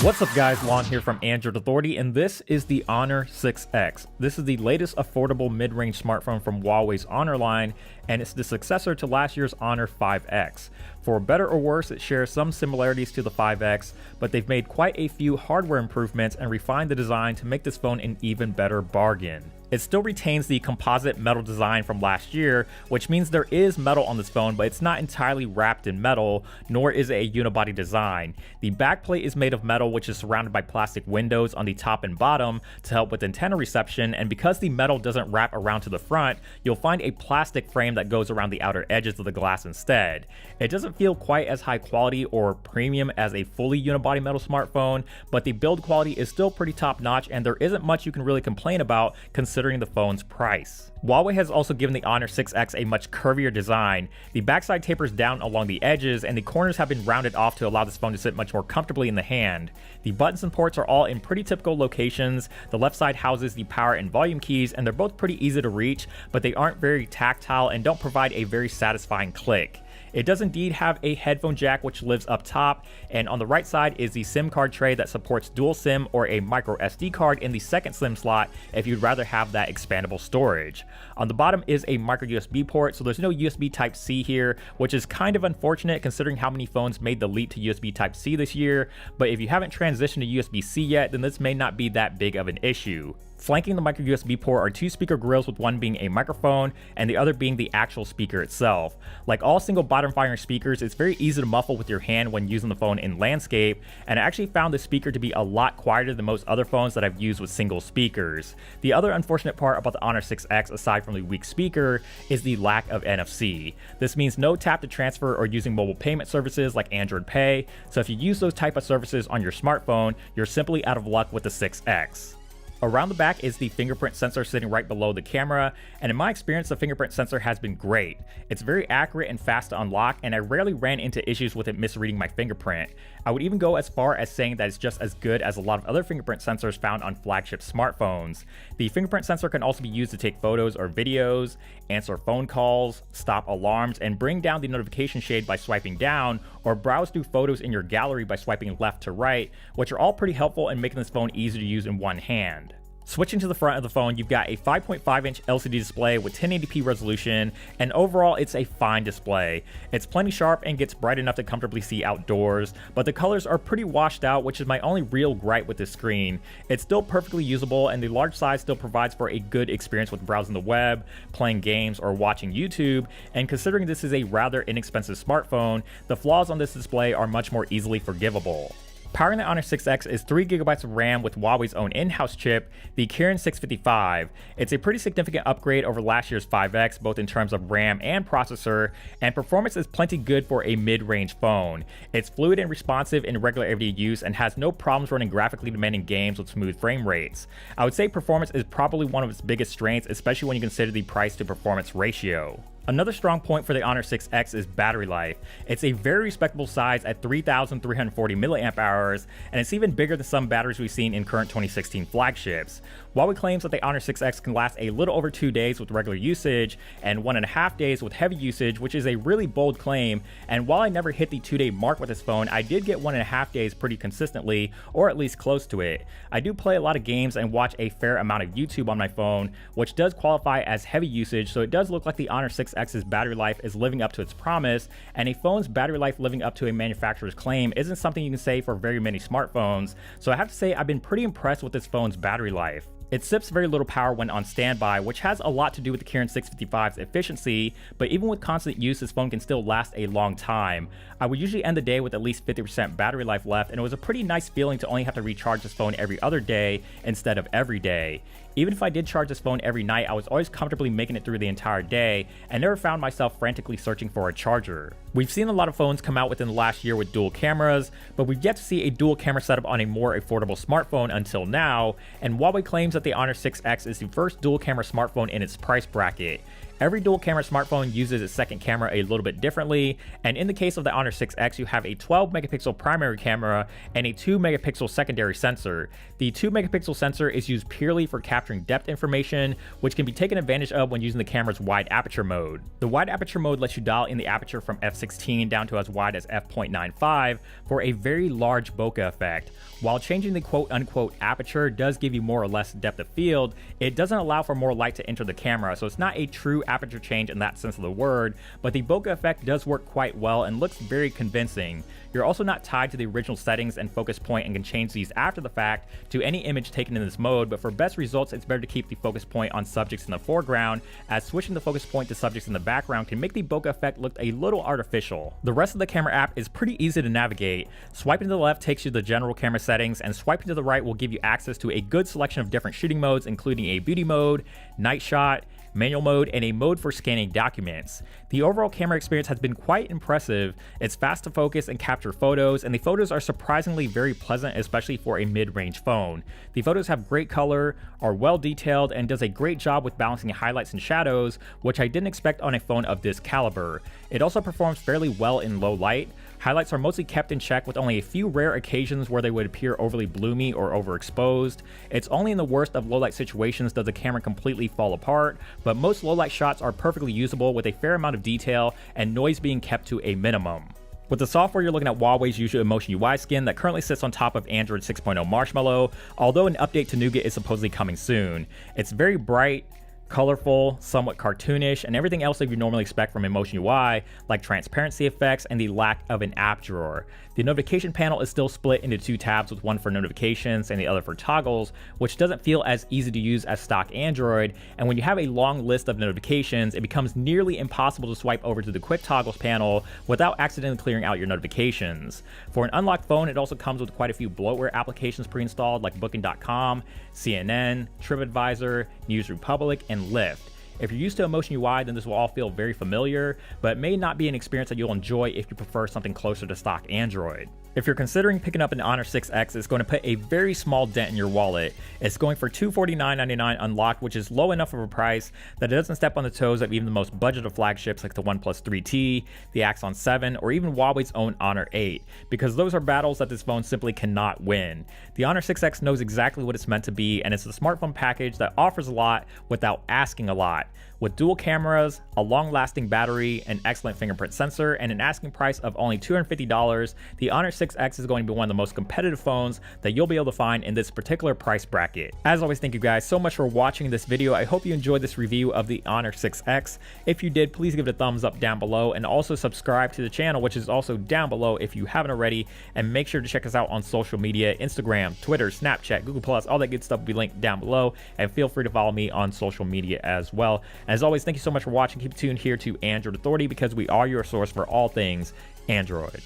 What's up guys, Lon here from Android Authority, and this is the Honor 6X. This is the latest affordable mid-range smartphone from Huawei's Honor line, and it's the successor to last year's Honor 5X. For better or worse, it shares some similarities to the 5X, but they've made quite a few hardware improvements and refined the design to make this phone an even better bargain. It still retains the composite metal design from last year, which means there is metal on this phone, but it's not entirely wrapped in metal, nor is it a unibody design. The backplate is made of metal, which is surrounded by plastic windows on the top and bottom to help with antenna reception, and because the metal doesn't wrap around to the front, you'll find a plastic frame that goes around the outer edges of the glass instead. It doesn't feel quite as high quality or premium as a fully unibody metal smartphone, but the build quality is still pretty top notch, and there isn't much you can really complain about considering the phone's price. Huawei has also given the Honor 6X a much curvier design. The backside tapers down along the edges, and the corners have been rounded off to allow this phone to sit much more comfortably in the hand. The buttons and ports are all in pretty typical locations. The left side houses the power and volume keys, and they're both pretty easy to reach, but they aren't very tactile and don't provide a very satisfying click. It does indeed have a headphone jack which lives up top, and on the right side is the SIM card tray that supports dual SIM or a micro SD card in the second SIM slot if you'd rather have that expandable storage. On the bottom is a micro USB port, so there's no USB Type-C here, which is kind of unfortunate considering how many phones made the leap to USB Type-C this year, but if you haven't transitioned to USB-C yet, then this may not be that big of an issue. Flanking the micro USB port are two speaker grills, with one being a microphone and the other being the actual speaker itself. Like all single bottom firing speakers, it's very easy to muffle with your hand when using the phone in landscape, and I actually found this speaker to be a lot quieter than most other phones that I've used with single speakers. The other unfortunate part about the Honor 6X, aside from the weak speaker, is the lack of NFC. This means no tap to transfer or using mobile payment services like Android Pay, so if you use those type of services on your smartphone, you're simply out of luck with the 6X. Around the back is the fingerprint sensor sitting right below the camera, and in my experience the fingerprint sensor has been great. It's very accurate and fast to unlock, and I rarely ran into issues with it misreading my fingerprint. I would even go as far as saying that it's just as good as a lot of other fingerprint sensors found on flagship smartphones. The fingerprint sensor can also be used to take photos or videos, answer phone calls, stop alarms, and bring down the notification shade by swiping down, or browse through photos in your gallery by swiping left to right, which are all pretty helpful in making this phone easy to use in one hand. Switching to the front of the phone, you've got a 5.5-inch LCD display with 1080p resolution, and overall it's a fine display. It's plenty sharp and gets bright enough to comfortably see outdoors, but the colors are pretty washed out, which is my only real gripe with this screen. It's still perfectly usable, and the large size still provides for a good experience with browsing the web, playing games, or watching YouTube, and considering this is a rather inexpensive smartphone, the flaws on this display are much more easily forgivable. Powering the Honor 6X is 3GB of RAM with Huawei's own in-house chip, the Kirin 655. It's a pretty significant upgrade over last year's 5X, both in terms of RAM and processor, and performance is plenty good for a mid-range phone. It's fluid and responsive in regular everyday use and has no problems running graphically demanding games with smooth frame rates. I would say performance is probably one of its biggest strengths, especially when you consider the price to performance ratio. Another strong point for the Honor 6X is battery life. It's a very respectable size at 3,340 mAh, and it's even bigger than some batteries we've seen in current 2016 flagships. Huawei claims that the Honor 6X can last a little over 2 days with regular usage and 1.5 days with heavy usage, which is a really bold claim, and while I never hit the 2-day mark with this phone, I did get 1.5 days pretty consistently, or at least close to it. I do play a lot of games and watch a fair amount of YouTube on my phone, which does qualify as heavy usage, so it does look like the Honor 6X's battery life is living up to its promise, and a phone's battery life living up to a manufacturer's claim isn't something you can say for very many smartphones, so I have to say I've been pretty impressed with this phone's battery life. It sips very little power when on standby, which has a lot to do with the Kirin 655's efficiency, but even with constant use, this phone can still last a long time. I would usually end the day with at least 50% battery life left, and it was a pretty nice feeling to only have to recharge this phone every other day instead of every day. Even if I did charge this phone every night, I was always comfortably making it through the entire day and never found myself frantically searching for a charger. We've seen a lot of phones come out within the last year with dual cameras, but we've yet to see a dual camera setup on a more affordable smartphone until now, and Huawei claims that the Honor 6X is the first dual camera smartphone in its price bracket. Every dual camera smartphone uses its second camera a little bit differently, and in the case of the Honor 6X, you have a 12 megapixel primary camera and a 2 megapixel secondary sensor. The 2 megapixel sensor is used purely for capturing depth information, which can be taken advantage of when using the camera's wide aperture mode. The wide aperture mode lets you dial in the aperture from f16 down to as wide as f.95 for a very large bokeh effect. While changing the quote-unquote aperture does give you more or less depth of field, it doesn't allow for more light to enter the camera, so it's not a true aperture change in that sense of the word, but the bokeh effect does work quite well and looks very convincing. You're also not tied to the original settings and focus point and can change these after the fact to any image taken in this mode, but for best results it's better to keep the focus point on subjects in the foreground, as switching the focus point to subjects in the background can make the bokeh effect look a little artificial. The rest of the camera app is pretty easy to navigate. Swiping to the left takes you to the general camera settings, and swiping to the right will give you access to a good selection of different shooting modes, including a beauty mode, night shot, manual mode, and a mode for scanning documents. The overall camera experience has been quite impressive. It's fast to focus and capture photos, and the photos are surprisingly very pleasant, especially for a mid-range phone. The photos have great color, are well detailed, and does a great job with balancing highlights and shadows, which I didn't expect on a phone of this caliber. It also performs fairly well in low light. Highlights are mostly kept in check, with only a few rare occasions where they would appear overly bloomy or overexposed. It's only in the worst of low light situations does the camera completely fall apart, but most low light shots are perfectly usable with a fair amount of detail and noise being kept to a minimum. With the software, you're looking at Huawei's usual Emotion UI skin that currently sits on top of Android 6.0 Marshmallow, although an update to Nougat is supposedly coming soon. It's very bright, colorful, somewhat cartoonish, and everything else that you normally expect from Emotion UI, like transparency effects and the lack of an app drawer. The notification panel is still split into two tabs, with one for notifications and the other for toggles, which doesn't feel as easy to use as stock Android, and when you have a long list of notifications, it becomes nearly impossible to swipe over to the quick toggles panel without accidentally clearing out your notifications. For an unlocked phone, it also comes with quite a few bloatware applications pre-installed, like Booking.com, CNN, TripAdvisor, News Republic, and Lyft. If you're used to Emotion UI, then this will all feel very familiar, but it may not be an experience that you'll enjoy if you prefer something closer to stock Android. If you're considering picking up an Honor 6X, it's going to put a very small dent in your wallet. It's going for $249.99 unlocked, which is low enough of a price that it doesn't step on the toes of even the most budgeted flagships like the OnePlus 3T, the Axon 7, or even Huawei's own Honor 8, because those are battles that this phone simply cannot win. The Honor 6X knows exactly what it's meant to be, and it's a smartphone package that offers a lot without asking a lot. With dual cameras, a long-lasting battery, an excellent fingerprint sensor, and an asking price of only $250, the Honor 6X is going to be one of the most competitive phones that you'll be able to find in this particular price bracket. As always, thank you guys so much for watching this video. I hope you enjoyed this review of the Honor 6X. If you did, please give it a thumbs up down below, and also subscribe to the channel, which is also down below if you haven't already, and make sure to check us out on social media: Instagram, Twitter, Snapchat, Google+, all that good stuff will be linked down below, and feel free to follow me on social media as well. As always, thank you so much for watching. Keep tuned here to Android Authority, because we are your source for all things Android.